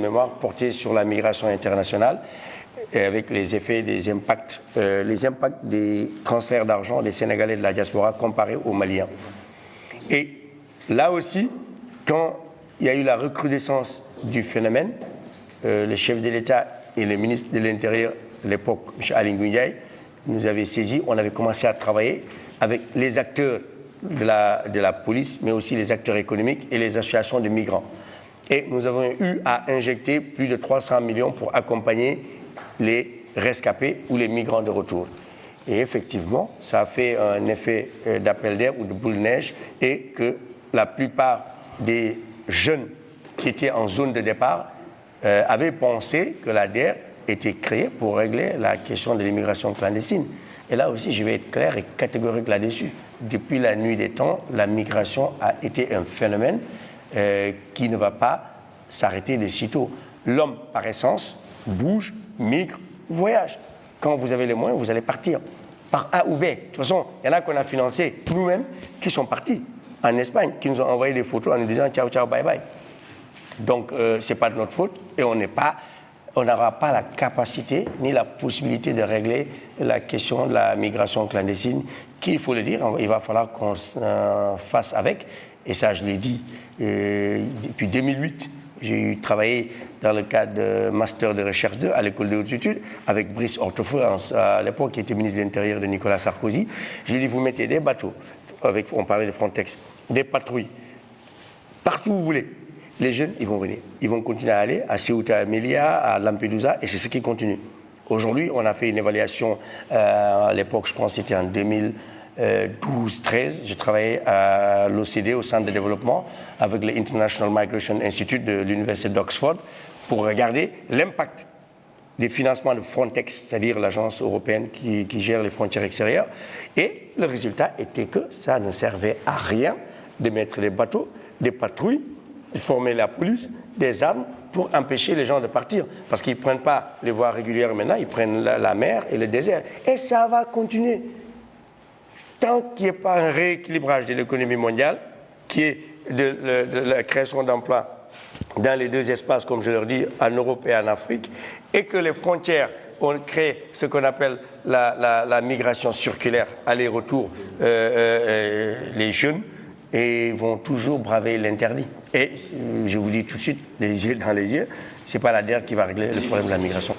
Mémoire portée sur la migration internationale et avec les effets des impacts, des transferts d'argent des Sénégalais de la diaspora comparés aux Maliens. Et là aussi, quand il y a eu la recrudescence du phénomène, le chef de l'État et le ministre de l'Intérieur de l'époque, M. Aly Ngouille Ndiaye, nous avaient saisis, on avait commencé à travailler avec les acteurs de la police, mais aussi les acteurs économiques et les associations de migrants. Et nous avons eu à injecter plus de 300 millions pour accompagner les rescapés ou les migrants de retour. Et effectivement, ça a fait un effet d'appel d'air ou de boule de neige et que la plupart des jeunes qui étaient en zone de départ avaient pensé que la DER était créée pour régler la question de l'immigration clandestine. Et là aussi, je vais être clair et catégorique là-dessus. Depuis la nuit des temps, la migration a été un phénomène qui ne va pas s'arrêter de sitôt. L'homme, par essence, bouge, migre, voyage. Quand vous avez les moyens, vous allez partir. Par A ou B. De toute façon, il y en a qu'on a financé nous-mêmes qui sont partis en Espagne, qui nous ont envoyé des photos en nous disant ciao, ciao, bye, bye. Donc, ce n'est pas de notre faute et on n'aura pas la capacité ni la possibilité de régler la question de la migration clandestine, qu'il faut le dire, il va falloir qu'on fasse avec. Et ça, je l'ai dit depuis 2008. J'ai travaillé dans le cadre de Master de Recherche 2 à l'École de hautes études avec Brice Hortefeux, à l'époque, qui était ministre de l'Intérieur de Nicolas Sarkozy. Je lui ai dit, vous mettez des bateaux, on parlait de Frontex, des patrouilles, partout où vous voulez. Les jeunes, ils vont venir. Ils vont continuer à aller à Ceuta, Melilla, à Lampedusa, et c'est ce qui continue. Aujourd'hui, on a fait une évaluation, à l'époque, je pense que c'était en 2012-13, j'ai travaillé à l'OCDE, au Centre de développement, avec le International Migration Institute de l'Université d'Oxford, pour regarder l'impact des financements de Frontex, c'est-à-dire l'agence européenne qui gère les frontières extérieures. Et le résultat était que ça ne servait à rien de mettre des bateaux, des patrouilles, de former la police, des armes pour empêcher les gens de partir. Parce qu'ils ne prennent pas les voies régulières maintenant, ils prennent la mer et le désert. Et ça va continuer. Tant qu'il n'y a pas un rééquilibrage de l'économie mondiale, qui est de la création d'emplois dans les deux espaces, comme je leur dis, en Europe et en Afrique, et que les frontières ont créé ce qu'on appelle la migration circulaire, aller-retour, les jeunes, et vont toujours braver l'interdit. Et je vous dis tout de suite, les yeux dans les yeux, ce n'est pas la DER qui va régler le problème de la migration.